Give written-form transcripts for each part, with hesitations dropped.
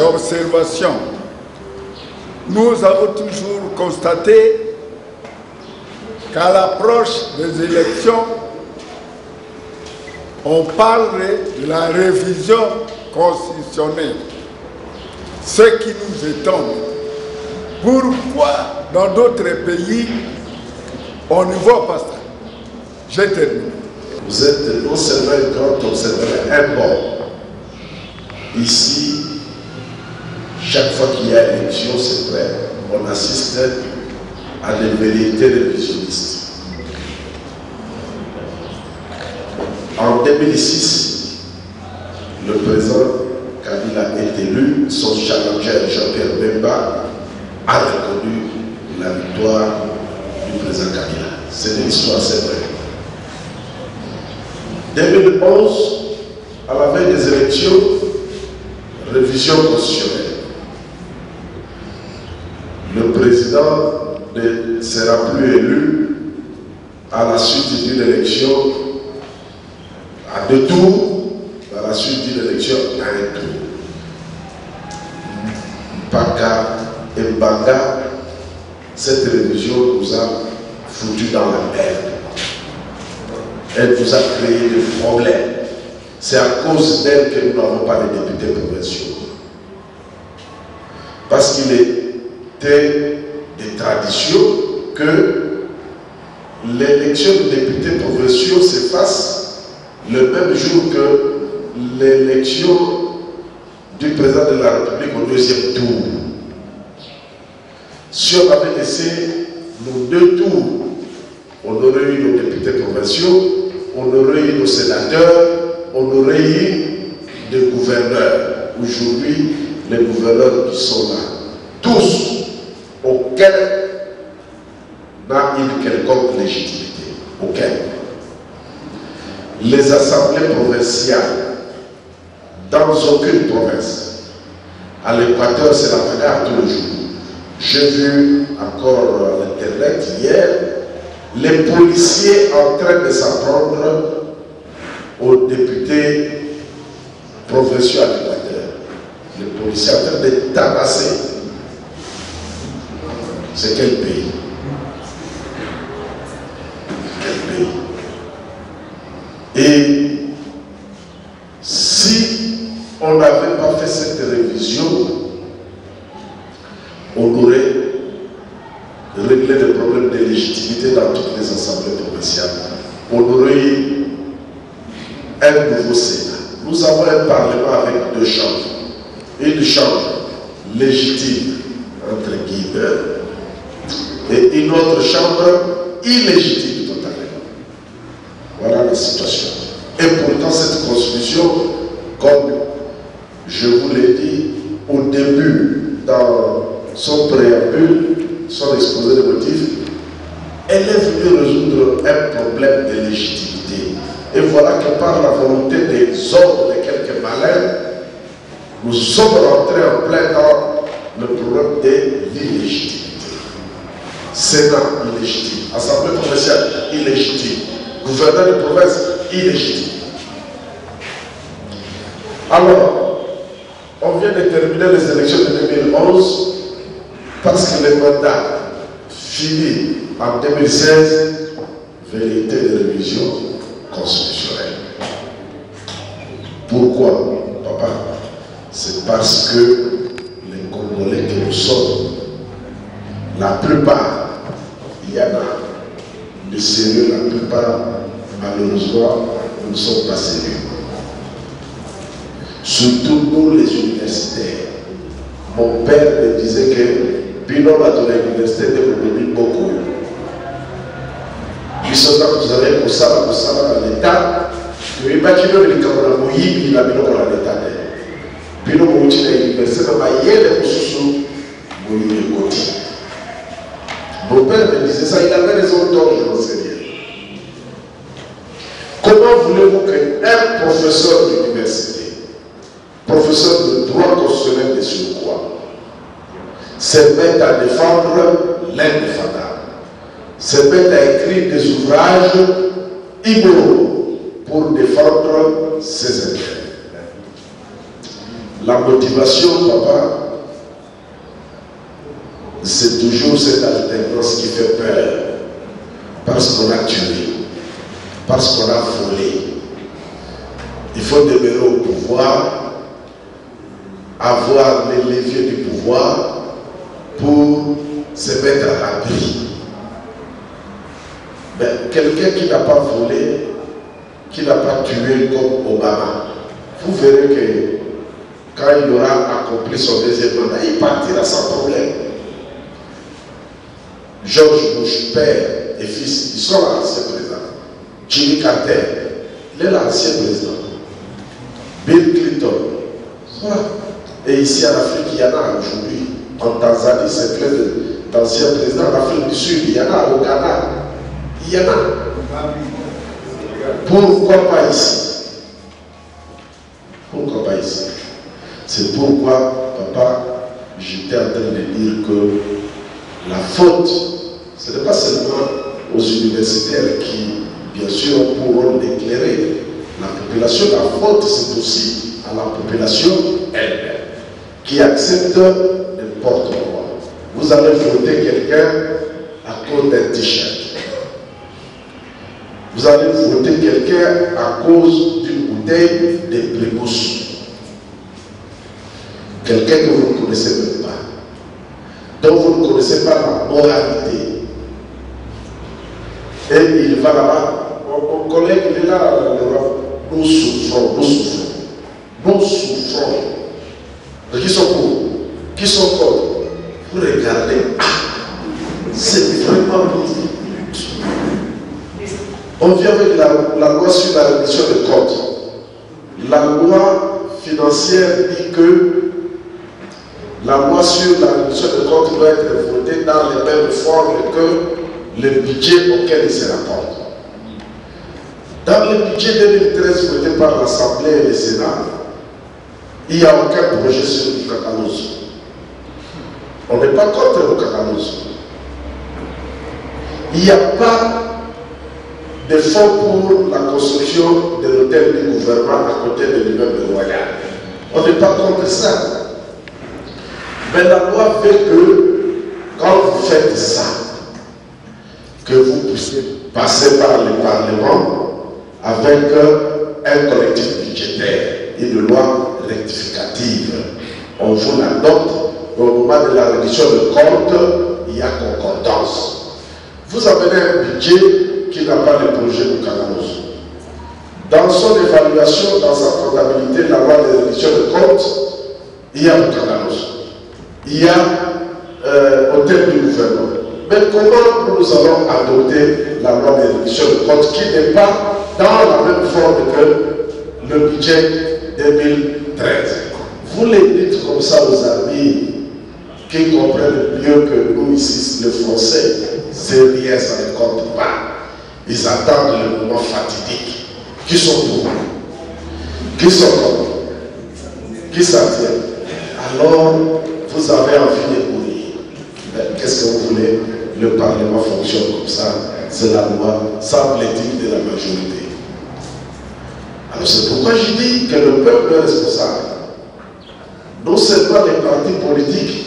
Observation. Nous avons toujours constaté qu'à l'approche des élections, on parle de la révision constitutionnelle. Ce qui nous étonne. Pourquoi dans d'autres pays, on ne voit pas ça? J'ai terminé. Vous êtes non seulement un grand observateur, un bon. Ici, chaque fois qu'il y a élection, c'est vrai, on assiste à des vérités révisionnistes. En 2006, le président Kabila est élu, son challenger Jean-Pierre Bemba a reconnu la victoire du président Kabila. C'est une histoire, c'est vrai. 2011, à la veille des élections, révision constitutionnelle. Le président ne sera plus élu à la suite d'une élection à 2 tours, à la suite d'une élection à 1 tour. Mpaka et Mbanga, cette révision nous a foutu dans la merde. Elle nous a créé des problèmes. C'est à cause d'elle que nous n'avons pas de députés provinciaux. Parce qu'il était des traditions que l'élection de députés provinciaux se fasse le même jour que l'élection du président de la République au 2e tour. Si on avait laissé nos 2 tours, on aurait eu nos députés provinciaux, on aurait eu nos sénateurs, on aurait eu des gouverneurs. Aujourd'hui, les gouverneurs qui sont là, tous, aucun n'a une quelconque légitimité. Aucun. Les assemblées provinciales, dans aucune province, à l'Équateur, c'est la bagarre tous les jours. J'ai vu encore à l'internet hier les policiers en train de s'apprendre aux députés provinciaux à l'Équateur. Les policiers en train de tabasser. C'est quel pays? Quel pays? Et si on n'avait pas fait cette révision, on aurait réglé le problème de légitimité dans toutes les assemblées provinciales. On aurait eu un nouveau Sénat. Nous avons un Parlement avec 2 chambres. Une chambre légitime, entre guillemets, et une autre chambre illégitime totalement. Voilà la situation. Et pourtant, cette constitution, comme je vous l'ai dit au début, dans son préambule, son exposé de motifs, elle est venue résoudre un problème de légitimité. Et voilà que par la volonté des hommes, de quelques malins, nous sommes rentrés en plein dans le problème de l'illégitimité. Sénat illégitime, Assemblée provinciale illégitime, gouverneur de province illégitime. Alors, on vient de terminer les élections de 2011 parce que le mandat fini en 2016, vérité de révision constitutionnelle. Pourquoi, papa? C'est parce que les Congolais que nous sommes, la plupart, il y en a de sérieux, la plupart, malheureusement, nous ne sommes pas sérieux. Surtout nous les universitaires. Mon père me disait que Pino va donner l'université de Colombie beaucoup. Ils sont là, vous avez pour ça dans l'État. Tu ne vas pas dire que le Cameroun il a mis dans l'État. Pino Mouti à l'université, il y a des ressources. Mon père me disait ça, il avait raison, donc je n'en sais rien. Comment voulez-vous qu'un professeur d'université, professeur de droit constitutionnel de surcroît, se mette à défendre l'indéfendable, se mette à écrire des ouvrages immoraux pour défendre ses intérêts? La motivation, papa, c'est toujours cette alternance qui fait peur. Parce qu'on a tué, parce qu'on a volé. Il faut demeurer au pouvoir, avoir les leviers du pouvoir pour se mettre à l'abri. Quelqu'un qui n'a pas volé, qui n'a pas tué comme Obama, vous verrez que quand il aura accompli son deuxième mandat, il partira sans problème. George Bush, père et fils, ils sont l'ancien président. Jimmy Carter, il est l'ancien président. Bill Clinton, voilà. Et ici en Afrique, il y en a aujourd'hui. En Tanzanie, c'est plein d'anciens présidents. En Afrique du Sud, il y en a. Au Ghana, il y en a. Pourquoi pas ici? Pourquoi pas ici? C'est pourquoi, papa, j'étais en train de dire que la faute, ce n'est pas seulement aux universitaires qui, bien sûr, pourront éclairer la population. La faute, c'est aussi à la population elle-même, qui accepte n'importe quoi. Vous allez voter quelqu'un à cause d'un t-shirt. Vous allez voter quelqu'un à cause d'une bouteille de Primus. Quelqu'un que vous ne connaissez même pas, dont vous ne connaissez pas la moralité. Et il va là-bas, mon collègue, il est là, nous souffrons, nous souffrons. Nous souffrons. De qui sont pour? Qui sont contre? Vous regardez, c'est vraiment ridicule. On vient avec la loi sur la réduction des comptes. La loi financière dit que la loi sur la réduction des comptes doit être votée dans les mêmes formes que le budget auquel il se rapporte. Dans le budget 2013 voté par l'Assemblée et le Sénat, il n'y a aucun projet sur le Kakalouz. On n'est pas contre le Kakalouz. Il n'y a pas de fonds pour la construction de l'hôtel du gouvernement à côté de l'immeuble royal. On n'est pas contre ça. Mais la loi veut que, quand vous faites ça, que vous puissiez passer par le Parlement avec un collectif budgétaire, une loi rectificative. On vous l'adopte, au moment de la réduction de compte, il y a concordance. Vous avez un budget qui n'a pas de projet de Kakalouz. Dans son évaluation, dans sa comptabilité, la loi de réduction de compte, il y a le Kakalouz. Il y a hôtel du gouvernement. Mais comment nous allons adopter la loi de réduction de compte qui n'est pas dans la même forme que le budget 2013? Vous les dites comme ça aux amis qui comprennent mieux que nous ici, les Français, c'est rien, ça ne compte pas. Ils attendent le moment fatidique. Qui sont pour? Qui sont contre? Qui s'abstiennent? Alors, vous avez envie de mourir. Qu'est-ce que vous voulez? Le Parlement fonctionne comme ça. C'est la loi sans l'éthique de la majorité. Alors c'est pourquoi je dis que le peuple est responsable. Non seulement les partis politiques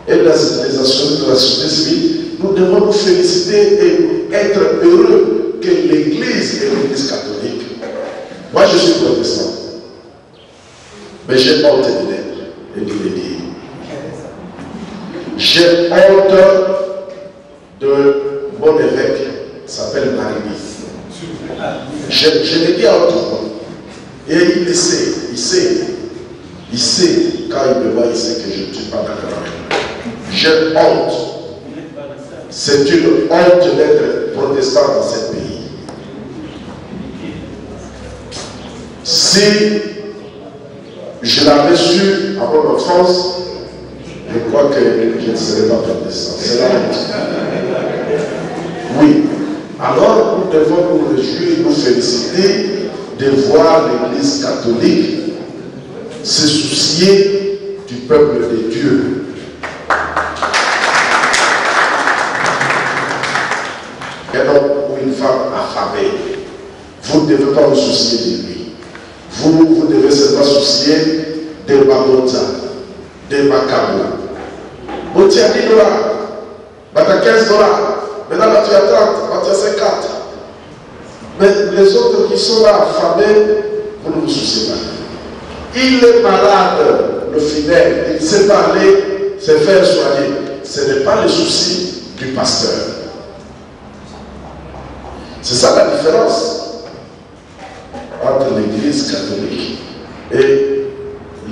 et les associations de la société civile, nous devons nous féliciter et être heureux que l'Église et l'Église catholique. Moi je suis protestant. Mais j'ai honte de l'être et de le dire. J'ai honte de mon évêque, qui s'appelle Maribi. Je l'ai dit à autre fois. Et il le sait, il sait, quand il me voit, il sait que je ne suis pas d'accord avec lui. J'ai honte. C'est une honte d'être protestant dans ce pays. Si je l'avais su à mon enfance, je crois que je ne serais pas protestant. C'est la honte. Oui. Alors, nous devons nous réjouir, nous féliciter de voir l'Église catholique se soucier du peuple de Dieu. Un homme ou une femme affamée, vous ne devez pas vous soucier de lui. Vous devez seulement soucier de Mamonza, de Macabo. Bon, tu as 10 $, bah, tu as 15 $. Maintenant, bah, tu as 30, bah, tu as 50. Mais les autres qui sont là affamés, vous ne vous souciez pas. Il est malade, le fidèle, il ne sait pas aller se faire soigner. Ce n'est pas le souci du pasteur. C'est ça la différence entre l'église catholique et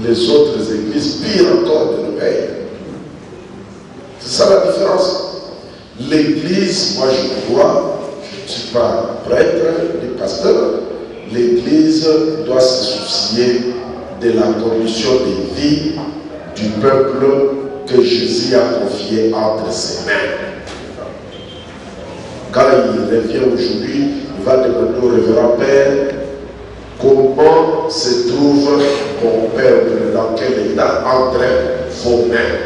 les autres églises, pire encore de nos pays. C'est ça la différence. L'église, moi je crois, je ne suis pas prêtre ni pasteur, l'église doit se soucier de la condition de vie du peuple que Jésus a confié entre ses mains. Quand il revient aujourd'hui, il va demander au révérend Père comment se trouve mon peuple, dans quel état entre vos mains.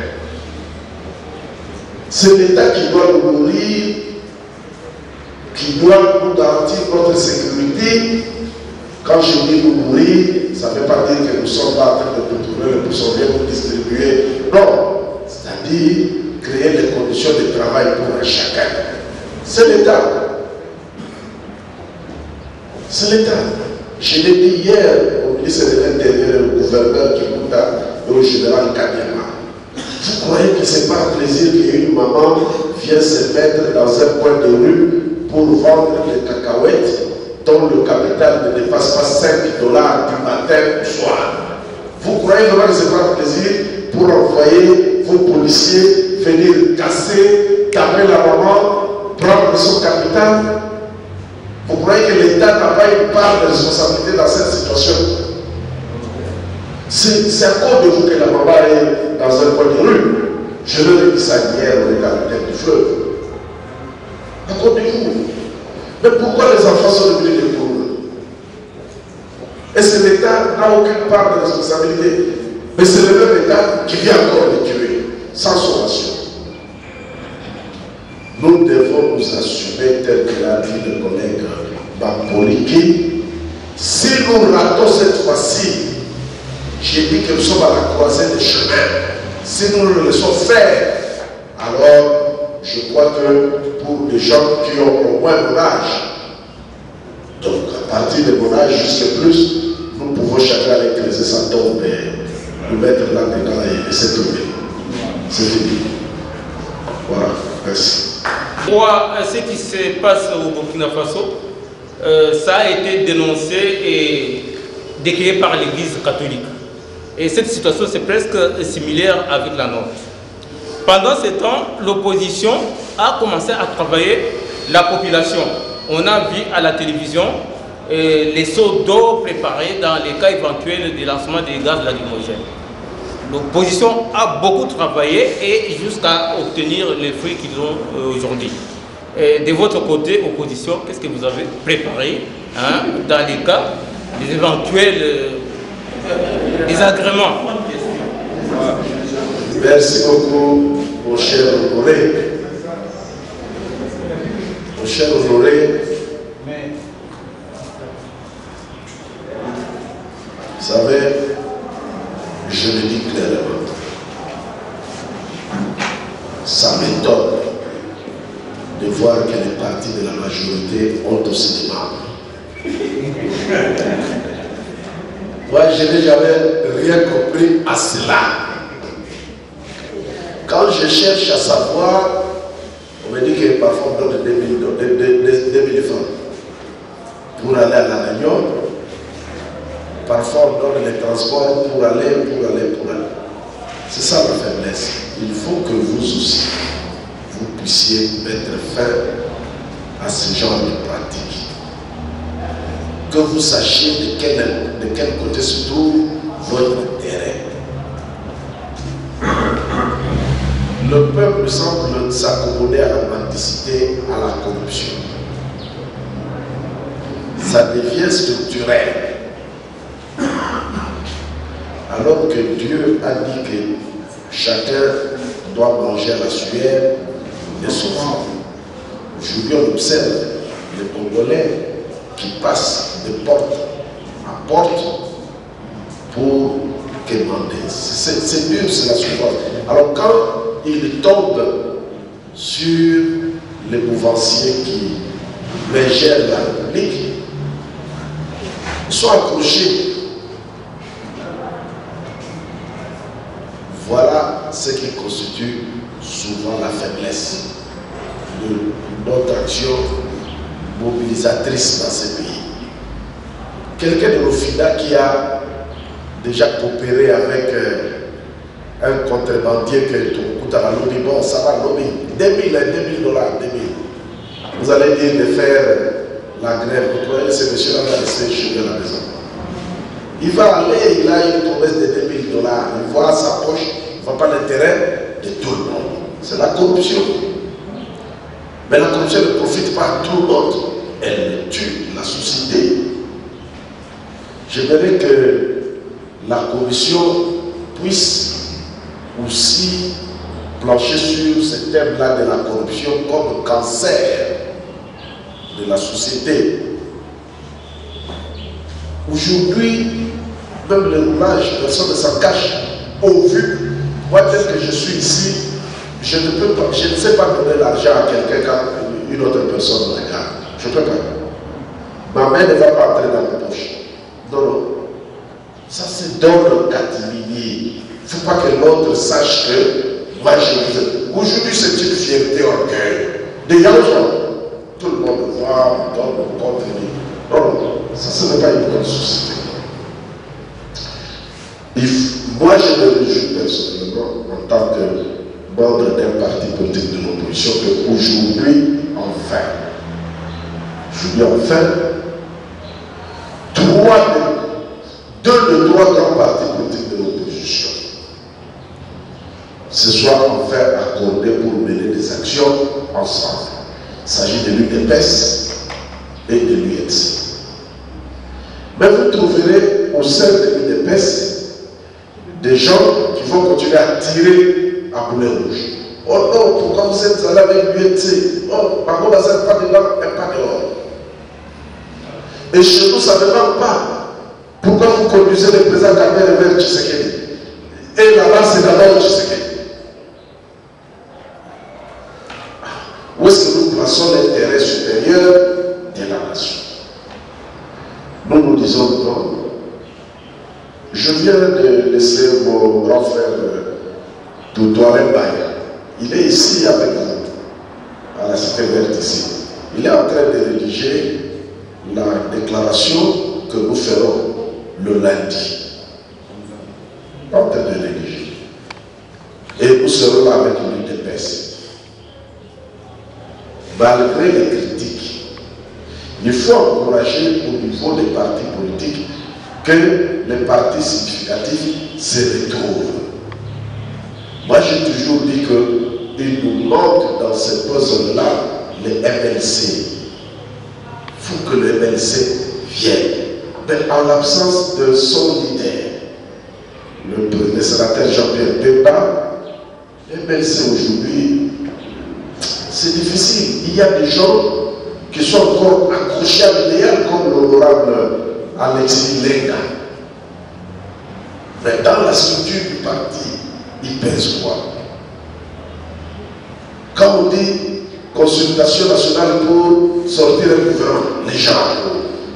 C'est l'État qui doit nous nourrir, qui doit nous garantir notre sécurité. Quand je dis nous nourrir, ça ne veut pas dire que nous sommes là en train de tourner le pouce bien pour distribuer. Non, c'est-à-dire créer les conditions de travail pour chacun. C'est l'État. C'est l'État. Je l'ai dit hier au ministre de l'Intérieur, au gouverneur Kibouta et au général Kanyama. Vous croyez que c'est par plaisir qu'une maman vient se mettre dans un coin de rue pour vendre des cacahuètes dont le capital ne dépasse pas 5 $ du matin au soir? Vous croyez vraiment que c'est par plaisir pour envoyer vos policiers venir casser, taper la maman, prendre son capital? Vous croyez que l'État n'a pas une part de responsabilité dans cette situation? C'est à cause de vous que la maman est dans un coin de rue. Je leur ai dit ça hier au capitaine du fleuve. À cause de vous. Mais pourquoi les enfants sont devenus des pauvres? Est-ce que l'État n'a aucune part de responsabilité? Mais c'est le même État qui vient encore les tuer, sans sommation. Nous devons nous assumer, tel que l'a dit le collègue Bampoliki. Si nous ratons cette fois-ci, j'ai dit que nous sommes à la croisée des chemins. Si nous le laissons faire, alors je crois que pour les gens qui ont au moins mon âge, donc à partir de mon âge jusqu'à plus, nous pouvons chacun aller creuser sa tombe et nous mettre là-dedans et laisser tomber. C'est fini. Voilà, merci. Moi, ce qui se passe au Burkina Faso, ça a été dénoncé et décrié par l'Église catholique. Et cette situation, c'est presque similaire avec la nôtre. Pendant ce temps, l'opposition a commencé à travailler la population. On a vu à la télévision les seaux d'eau préparés dans les cas éventuels de lancement des gaz lacrymogènes. L'opposition a beaucoup travaillé et jusqu'à obtenir les fruits qu'ils ont aujourd'hui. De votre côté, opposition, qu'est-ce que vous avez préparé dans les cas des éventuels désagréments? Merci beaucoup, mon cher Honoré. Mon cher Honoré, vous savez, je le dis clairement, ça m'étonne de voir que les partis de la majorité ont aussi des membres. Moi, je n'ai jamais rien compris à cela. Quand je cherche à savoir, on me dit que parfois on donne 2000 francs pour aller à la réunion. Parfois on donne les transports pour aller. C'est ça la faiblesse. Il faut que vous aussi, vous puissiez mettre fin à ce genre de pratique. Que vous sachiez de quel côté se trouve votre intérêt. Le peuple semble s'accommoder à la mendicité, à la corruption. Ça devient structurel. Alors que Dieu a dit que chacun doit manger à la sueur de son front. Aujourd'hui, on observe les Congolais qui passent de porte à porte pour quémander. C'est dur, c'est la souffrance. Alors quand il tombe sur les mouvanciers qui gèrent la République, ils sont accrochés. Voilà ce qui constitue souvent la faiblesse de notre action mobilisatrice dans ces pays. Quelqu'un de l'OFIDA qui a déjà coopéré avec un contrebandier qui est au bout à la lobby, bon, ça va, lobby, 2000 $, 2000 $, 2000. Vous allez dire de faire la grève, vous prenez ce monsieur-là va rester chez lui à la maison. Il va aller, il a une promesse de 2000 $, il voit sa poche, il ne voit pas l'intérêt de tout le monde. C'est la corruption. Mais la corruption ne profite pas à tout le monde, elle tue la société. J'aimerais que la commission puisse aussi plancher sur ce thème-là de la corruption comme cancer de la société. Aujourd'hui, même le roulage, personne ne s'en cache. Au vu, moi tel que je suis ici, je ne sais pas donner l'argent à quelqu'un quand une autre personne me regarde. Je ne peux pas. Ma main ne va pas entrer dans ma poche. Non, non. Ça c'est d'ordre catimini. Il ne faut pas que l'autre sache que moi je vous aime. Aujourd'hui c'est une fierté orgueil. Des gens, tout le monde voit, donne, continue. Non, non. Ça ce n'est pas une bonne société. Moi je me réjouis personnellement en tant que membre d'un parti politique de l'opposition qu'aujourd'hui, enfin, deux de trois grands partis politiques de l'opposition se soient enfin accordés pour mener des actions ensemble. Il s'agit de l'UDPS et de l'UNC. Mais vous trouverez au sein de l'UDPS des gens qui vont continuer à tirer à boulet rouge. Oh non, pourquoi vous êtes allé avec l'UNC? Oh, par contre, vous n'êtes pas dedans, et pas dehors. Et chez nous, ça ne manque pas. Pourquoi vous conduisez le président Kabila vers Tshisekedi? Et là-bas, c'est d'abord Tshisekedi. Où est-ce que nous plaçons l'intérêt supérieur de la nation? Nous nous disons non. Je viens de laisser mon grand frère Toutouarem Baya. Il est ici avec vous, à la cité verte ici. Il est en train de rédiger la déclaration que nous ferons le lundi. En train de rédiger. Et nous serons là avec l'UDPS. Malgré les critiques, il faut encourager au niveau des partis politiques que les partis significatifs se retrouvent. Moi, j'ai toujours dit qu'il nous manque dans cette puzzle-là les MLC. Il faut que le MLC vienne. Mais en l'absence de son leader, le sénateur Jean-Pierre Bemba, le MLC aujourd'hui, c'est difficile. Il y a des gens qui sont encore accrochés à l'idéal comme l'honorable Alexis Lenga. Mais dans la structure du parti, il pèse quoi? Quand on dit consultation nationale pour sortir un gouvernement, les gens,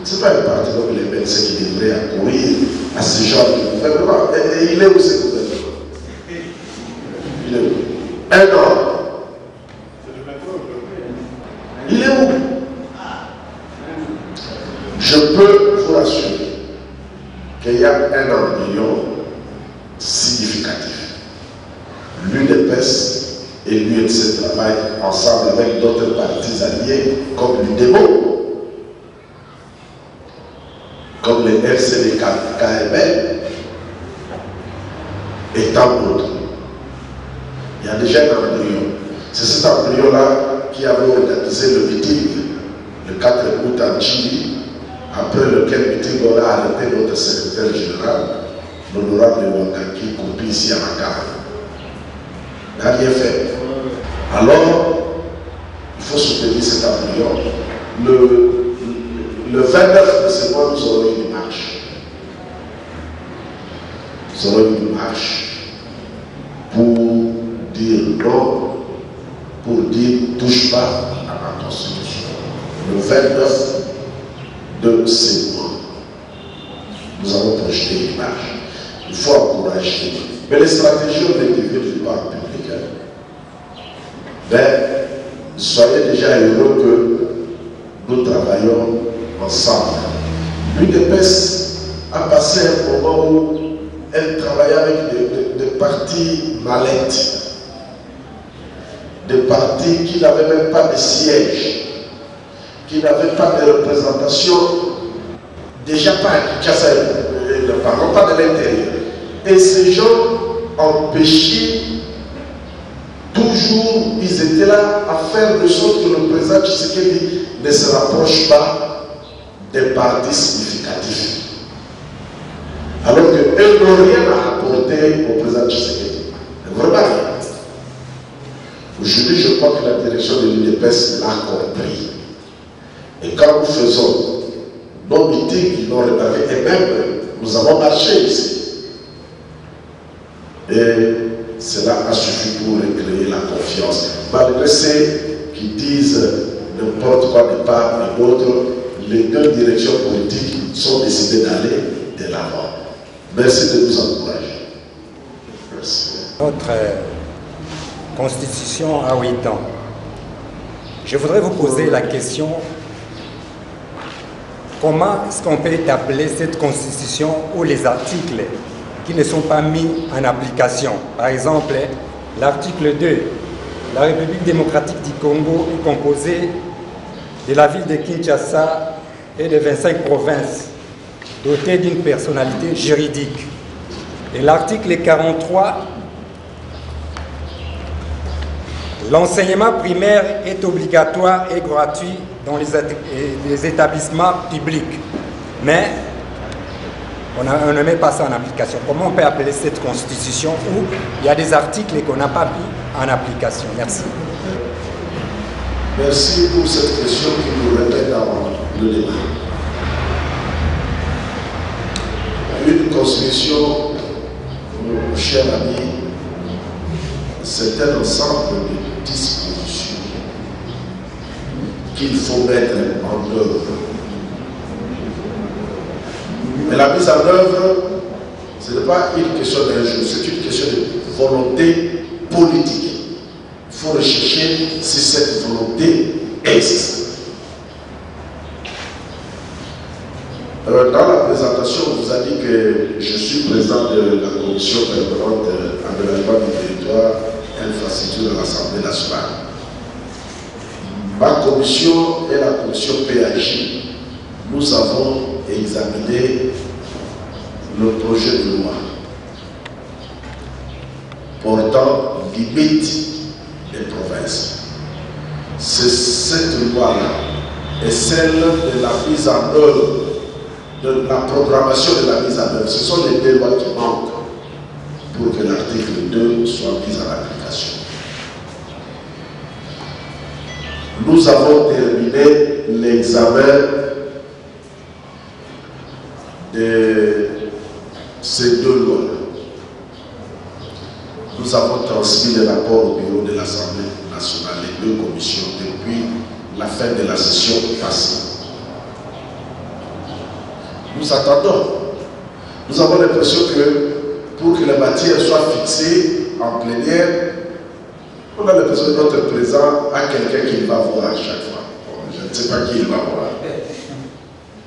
ce n'est pas un parti comme les médecins qui devraient accourir à ce genre de gouvernement. Et il est où ce gouvernement? Il est où? Un an. Il est où? Je peux vous rassurer qu'il y a un embryon significatif. L'UDPS et l'UNC travaillent ensemble avec d'autres partis alliés comme l'UDEMO, comme les RCD KML et tant d'autres. Il y a déjà un embryon. C'est cet embryon-là qui avait organisé le meeting le 4 août en Chili, après lequel meeting on a arrêté notre secrétaire général, l'honorable Wangaki, Koupi ici à Makar. Il n'a rien fait. Alors, il faut soutenir cet embryon. Le 29 de ce mois, nous aurons une marche. ferons une marche pour dire non, pour dire touche pas à la Constitution. Le 29 de ce mois, nous avons projeté une marche. Il faut encourager. Mais les stratégies ont été vues du parc public. Mais soyez déjà heureux que nous travaillons ensemble. L'UDPS a passé un moment où elle travaillait avec des partis mallettes, des partis qui n'avaient même pas de siège, qui n'avaient pas de représentation, déjà pas à Kinshasa, ne parlons pas de l'intérieur. Et ces gens empêchaient, toujours, ils étaient là à faire de sorte que le président Tshisekedi ne se rapproche pas des partis significatifs. Alors qu'eux n'ont rien à apporter au président Tshisekedi. Vraiment rien. Aujourd'hui, je crois que la direction de l'UDPS l'a compris. Et quand nous faisons nos meetings, ils l'ont réparé. Et même, nous avons marché ici. Et cela a suffi pour recréer la confiance. Malgré ceux qui disent n'importe quoi de part et d'autre, les deux directions politiques sont décidées d'aller de l'avant. Merci de nous encourager. Merci. Notre constitution a 8 ans. Je voudrais vous poser la question, comment est-ce qu'on peut appeler cette constitution ou les articles qui ne sont pas mis en application? Par exemple, l'article 2, la République démocratique du Congo est composée de la ville de Kinshasa et de 25 provinces, dotées d'une personnalité juridique. Et l'article 43, l'enseignement primaire est obligatoire et gratuit dans les établissements publics. Mais on ne met pas ça en application. Comment on peut appeler cette constitution où il y a des articles qu'on n'a pas mis en application? Merci. Merci pour cette question qui nous répète dans le débat. Une constitution, mon cher ami, c'est un ensemble de dispositions qu'il faut mettre en œuvre. Mais la mise en œuvre, ce n'est pas une question d'un jour, c'est une question de volonté politique. Il faut rechercher si cette volonté existe. Alors, dans la présentation, on vous a dit que je suis président de la commission permanente aménagement du territoire et infrastructure de l'Assemblée nationale. Ma commission et la commission PAJ, nous avons examiné le projet de loi portant limite des provinces. C'est cette loi-là et celle de la mise en œuvre, de la programmation de la mise en œuvre. Ce sont les deux lois qui manquent pour que l'article 2 soit mis en application. Nous avons terminé l'examen de ces deux lois. Nous avons transmis le rapport au bureau de l'Assemblée nationale, les deux commissions, depuis la fin de la session passée. Nous attendons. Nous avons l'impression que pour que la matière soit fixée en plénière, on a l'impression que notre président a quelqu'un qu'il va voir à chaque fois. Bon, je ne sais pas qui il va voir.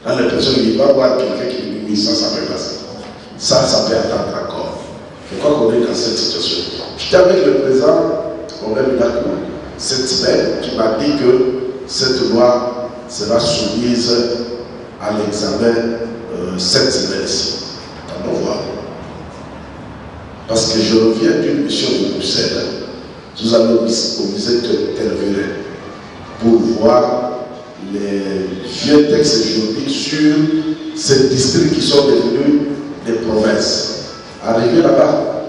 On a l'impression qu'il va voir quelqu'un qui lui dit ça peut passer. Ça peut attendre encore. Je crois qu'on est dans cette situation. J'étais avec le président, on a eu d'accord cette semaine, qui m'a dit que cette loi sera soumise à l'examen cette semaine-ci. Attendons voir. Parce que je reviens d'une mission de Bruxelles. Nous allons au musée Telveren pour voir les vieux textes juridiques sur ces districts qui sont devenus des provinces. Arrivé là-bas,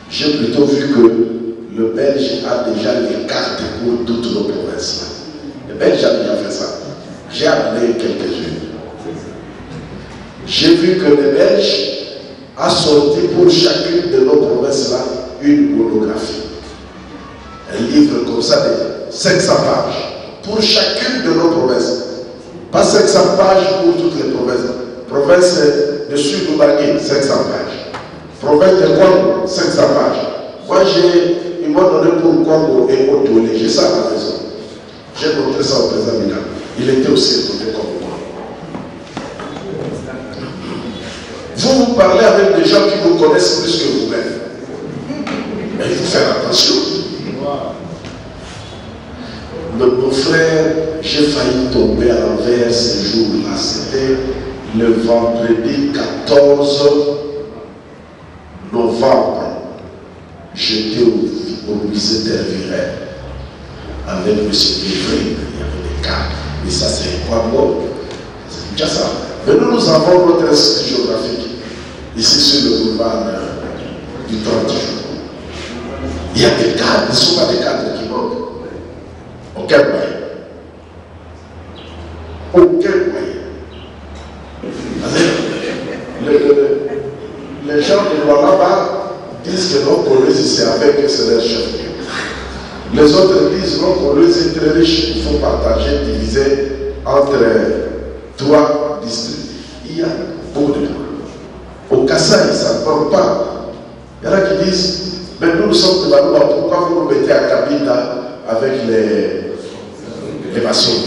j'ai plutôt vu que le Belge a déjà les cartes pour toutes nos provinces. Le Belge a déjà fait ça. J'ai amené quelques-unes. J'ai vu que le Belge a sorti pour chacune de nos provinces là une monographie. Un livre comme ça de 500 pages pour chacune de nos provinces. Pas 500 pages pour toutes les provinces. Province de Sud-Oubangi, 500 pages. Province de Congo, 500 pages. Moi, ils m'ont donné pour Congo et Otolé. J'ai ça à la maison. J'ai montré ça au président Mina. Il était aussi étonné comme moi. Vous parlez avec des gens qui vous connaissent plus que vous-même. Mais il faut faire attention. Mon frère, j'ai failli tomber à l'envers ce jour-là. C'était le vendredi 14 novembre. J'étais au musée d'Herviret avec M. Bivry. Il y avait des cas. Et ça, c'est quoi bon? C'est déjà ça. Mais nous avons notre institut géographique ici sur le boulevard du 30 jours. Il y a des cadres, ne sont pas des cadres qui manquent. Aucun moyen. Aucun moyen. Les gens de là-bas disent que nos Colombes, c'est avec eux, c'est leur chef. Les autres disent non, Colombes est très riche, il faut partager, diviser entre 3 districts. Il y a beaucoup de gens. Au Kassai, ça ne parle pas. Il y en a qui disent, mais nous sommes de Balouba, pourquoi vous nous mettez à Kabila avec les maçons?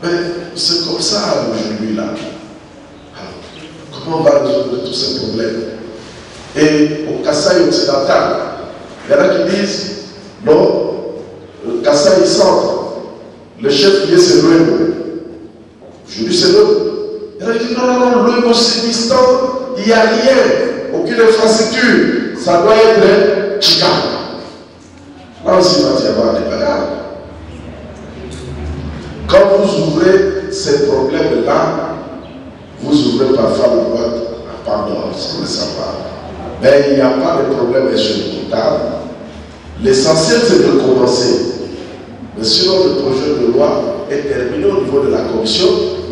Mais c'est comme ça aujourd'hui là. Comment on va résoudre tous ces problèmes? Et au Kassai occidental, il y en a qui disent, non, le Kassai centre, le chef-lieu c'est Louémo. Aujourd'hui c'est Louémo. Il y en a qui disent, non, Louémo c'est distant, il n'y a rien, aucune infrastructure, ça doit être Chicago. Là aussi, il va y avoir des bagarres. Quand vous ouvrez ces problèmes-là, vous ouvrez parfois le boîte à Pandore, sans le savoir. Mais il n'y a pas de problème insurmontable. L'essentiel, c'est de commencer. Mais sinon, le projet de loi est terminé au niveau de la commission.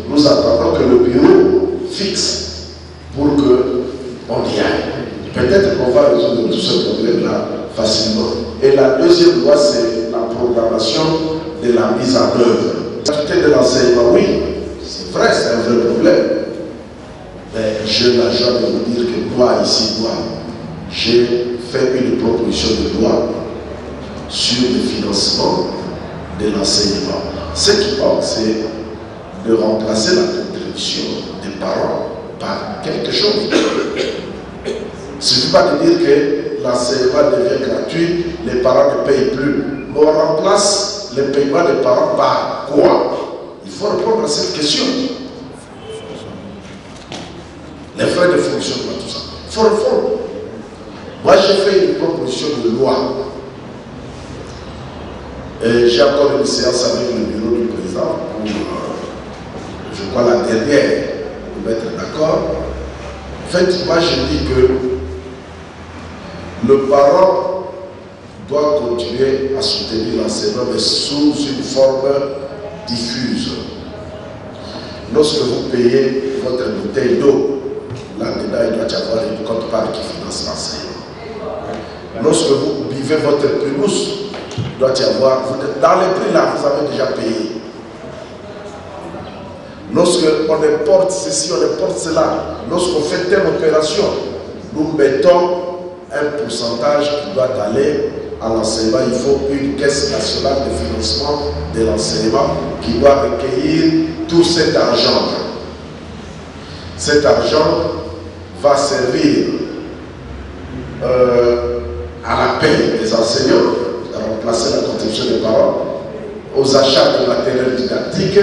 Nous attendons que le bureau fixe pour qu'on y aille. Peut-être qu'on va résoudre tout ce problème-là facilement. Et la deuxième loi, c'est la programmation de la mise en œuvre. La qualité de l'enseignement, oui, c'est vrai, c'est un vrai problème. Mais j'ai la joie de vous dire que moi, ici, j'ai fait une proposition de loi sur le financement de l'enseignement. Ce qui manque, c'est de remplacer la contribution des parents par quelque chose. Il ne suffit pas de dire que l'enseignement devient gratuit, les parents ne payent plus. Mais on remplace le paiement des parents par quoi? Il faut répondre à cette question. Les frais de fonctionnement, tout ça. Il faut répondre. Moi, j'ai fait une proposition de loi. J'ai encore une séance avec le bureau du président pour, je crois, la dernière, pour mettre d'accord. En fait, moi, je dis que le parent doit continuer à soutenir l'enseignement, mais sous une forme diffuse. Lorsque vous payez votre bouteille d'eau, là-dedans, il doit y avoir une quote-part qui finance l'enseignement. Lorsque vous buvez votre primousse, il doit y avoir, dans les prix là, vous avez déjà payé. Lorsqu'on importe ceci, on importe cela, lorsqu'on fait telle opération, nous mettons un pourcentage qui doit aller à l'enseignement. Il faut une caisse nationale de financement de l'enseignement qui doit recueillir tout cet argent. Cet argent va servir à la paie des enseignants, à remplacer la contribution des parents, aux achats de matériel didactique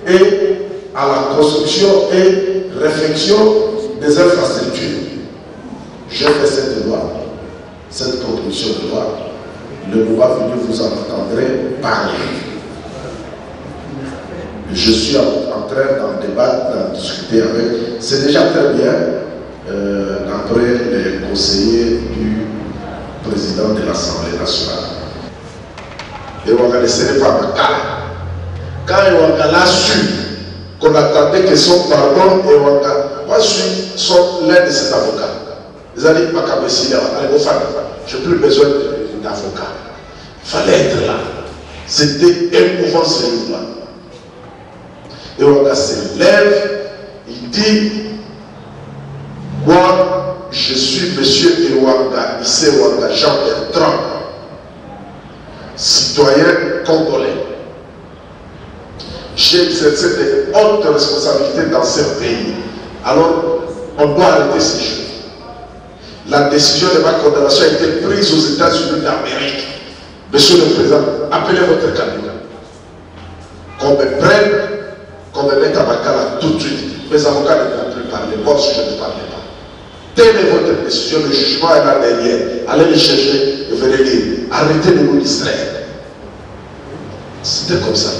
et à la construction et réflexion des infrastructures. J'ai fait cette loi, cette proposition de loi. Le moment venu, vous en entendrez parler. Je suis en train d'en débattre, d'en discuter avec. C'est déjà très bien, d'après les conseillers du président de l'Assemblée nationale. Et on ne serait pas Makala. Quand on a su qu'on attendait que son pardon, et moi je suis l'un de ses avocats. Ils ont dit, je n'ai plus besoin d'avocat. Il fallait être là. C'était émouvant ce jour-là. Et Wanga se lève, il dit, moi, je suis monsieur Ewanga, Issé Wanga, Jean Bertrand, citoyen congolais. J'ai exercé de hautes responsabilités dans ce pays. Alors, on doit arrêter ces choses. La décision de ma condamnation a été prise aux États-Unis d'Amérique. Monsieur le Président, appelez votre cabinet. Qu'on me prenne, qu'on me mette à Makala tout de suite. Mes avocats ne peuvent plus parler. Moi aussi, je ne parlais pas. Telle est votre décision, le jugement est là derrière. Allez le chercher et venez lire. Arrêtez de nous distraire. C'était comme ça.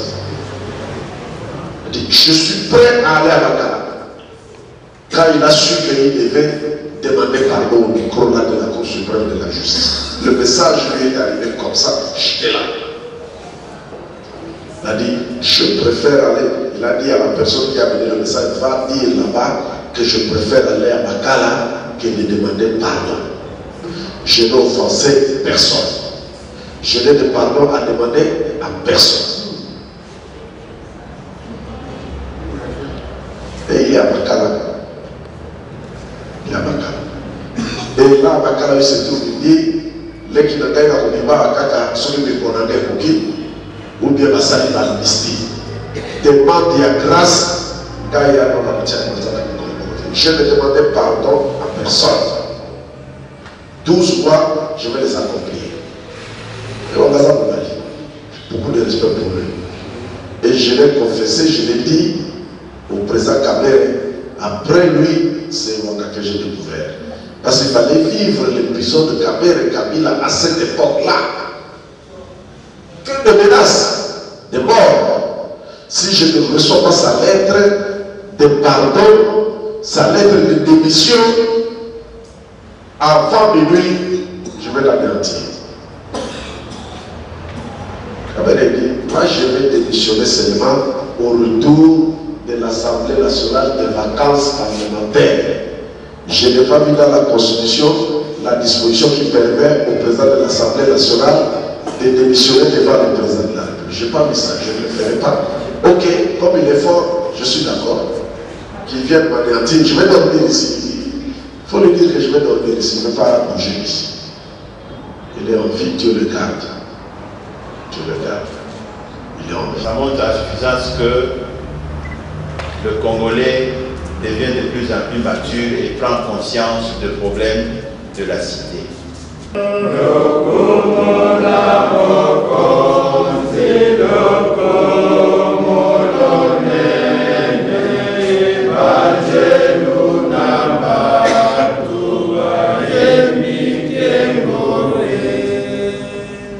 Il dit, je suis prêt à aller à Makala. Quand il a su qu'il devait demander pardon au micro de la Cour suprême de la justice. Le message lui est arrivé comme ça, j'étais là. Il a dit, je préfère aller, il a dit à la personne qui a amené le message, va dire là-bas que je préfère aller à Makala que de demander pardon. Je n'ai offensé personne. Je n'ai de pardon à demander à personne. Et il est à Makala. Il est à Makala. Et là, à Makala, il se trouve, il dit, les qui n'ont pas à Kaka, ceux qui ont condamné ou bien la salle d'amnistie. Demande de grâce, quand il y a un amitié. Je ne demandais pardon à personne. 12 mois, je vais les accomplir. Et on va beaucoup de respect pour lui. Et je l'ai confessé, je l'ai dit au président Kabere. Après lui, c'est mon cas que j'ai découvert. Parce qu'il fallait vivre les prisons de Kabere et Kabila à cette époque-là. Que de menaces, de mort. Si je ne reçois pas sa lettre de pardon, sa lettre de démission, avant minuit, je vais l'anéantir. Kabere dit, moi je vais démissionner seulement au retour de l'Assemblée nationale des vacances parlementaires. Je n'ai pas vu dans la Constitution la disposition qui permet au président de l'Assemblée nationale de démissionner devant le président de la République. Je n'ai pas vu ça, je ne le ferai pas. Ok, comme il est fort, je suis d'accord. Qu'il vienne m'anéantir, je vais dormir ici. Il faut lui dire que je vais dormir ici, je ne vais pas bouger ici. Il est en vie, Dieu le garde. Dieu le garde. Il est en vie. Ça montre à suffisance que le Congolais devient de plus en plus mature et prend conscience des problèmes de la cité.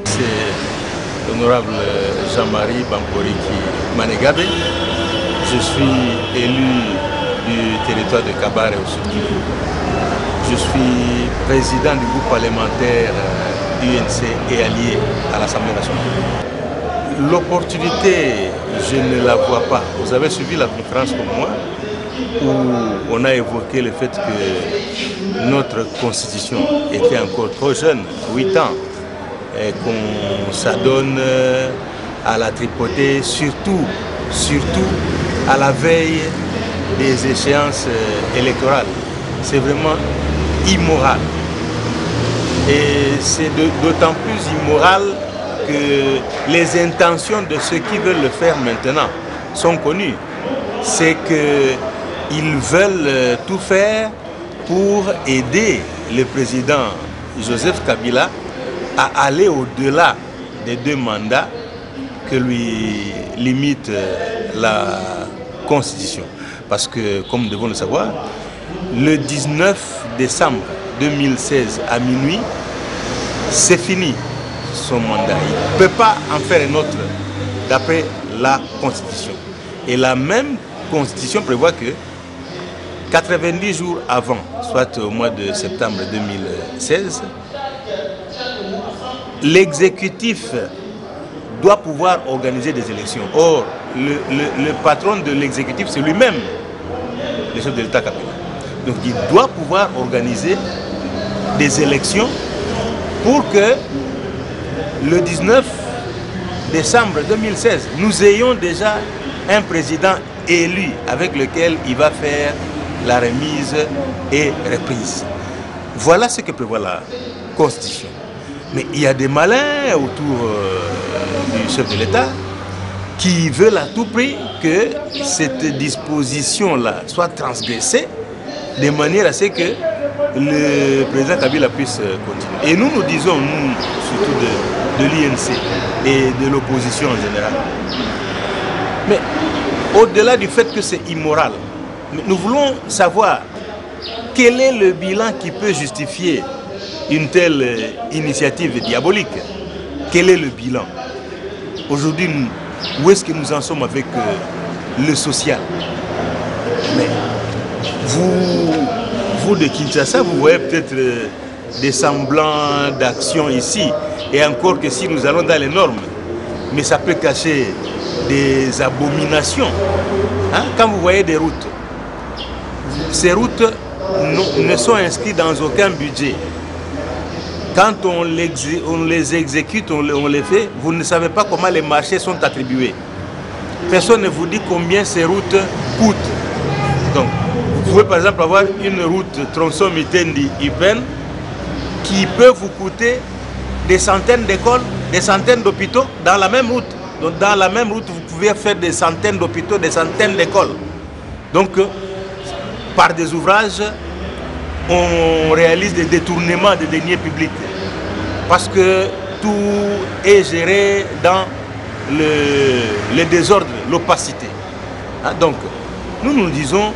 C'est l'honorable Jean-Marie Bamporiki Manegabe. Je suis élu du territoire de Kabare au Sud Kivu. Je suis président du groupe parlementaire UNC et allié à l'Assemblée nationale. L'opportunité, je ne la vois pas. Vous avez suivi la conférence comme moi, où on a évoqué le fait que notre constitution était encore trop jeune, 8 ans, et qu'on s'adonne à la tripotée, surtout à la veille des échéances électorales. C'est vraiment immoral. Et c'est d'autant plus immoral que les intentions de ceux qui veulent le faire maintenant sont connues. C'est qu'ils veulent tout faire pour aider le président Joseph Kabila à aller au-delà des 2 mandats que lui limite la Constitution. Parce que, comme nous devons le savoir, le 19 décembre 2016 à minuit, c'est fini son mandat. Il ne peut pas en faire un autre d'après la Constitution. Et la même Constitution prévoit que 90 jours avant, soit au mois de septembre 2016, l'exécutif doit pouvoir organiser des élections. Or, le patron de l'exécutif, c'est lui-même, le chef de l'État Kabila. Donc, il doit pouvoir organiser des élections pour que le 19 décembre 2016, nous ayons déjà un président élu avec lequel il va faire la remise et reprise. Voilà ce que prévoit la Constitution. Mais il y a des malins autour du chef de l'État qui veulent à tout prix que cette disposition-là soit transgressée de manière à ce que le président Kabila puisse continuer. Et nous, nous disons, nous, surtout de l'INC et de l'opposition en général, mais au-delà du fait que c'est immoral, nous voulons savoir quel est le bilan qui peut justifier une telle initiative diabolique. Quel est le bilan? Aujourd'hui, où est-ce que nous en sommes avec le social? Mais vous de Kinshasa, vous voyez peut-être des semblants d'action ici, et encore que si nous allons dans les normes, mais ça peut cacher des abominations. Hein? Quand vous voyez des routes, ces routes ne sont inscrites dans aucun budget. Quand on les exécute, on les fait, vous ne savez pas comment les marchés sont attribués. Personne ne vous dit combien ces routes coûtent. Donc, vous pouvez par exemple avoir une route Tronçon-Mitendi-Ipen qui peut vous coûter des centaines d'écoles, des centaines d'hôpitaux dans la même route. Donc, dans la même route, vous pouvez faire des centaines d'hôpitaux, des centaines d'écoles. Donc, par des ouvrages, on réalise des détournements de deniers publics parce que tout est géré dans le désordre, l'opacité. Hein? Donc, nous disons,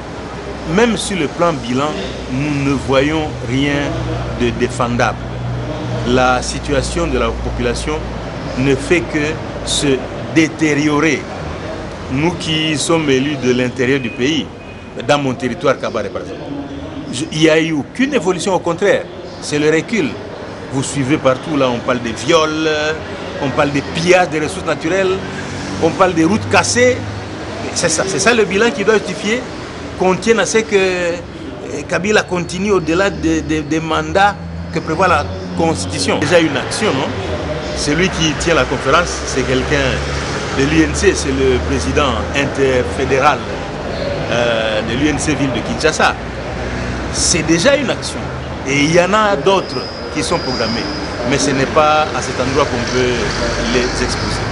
même sur le plan bilan, nous ne voyons rien de défendable. La situation de la population ne fait que se détériorer. Nous qui sommes élus de l'intérieur du pays, dans mon territoire Kabare par exemple, il n'y a eu aucune évolution, au contraire, c'est le recul. Vous suivez partout, là on parle de viols, on parle de pillage des ressources naturelles, on parle des routes cassées. C'est ça le bilan qui doit justifier qu'on tienne à ce que Kabila continue au-delà des mandats que prévoit la Constitution. Déjà une action, non? Celui qui tient la conférence, c'est quelqu'un de l'UNC, c'est le président interfédéral de l'UNC Ville de Kinshasa. C'est déjà une action. Et il y en a d'autres qui sont programmées. Mais ce n'est pas à cet endroit qu'on peut les exposer.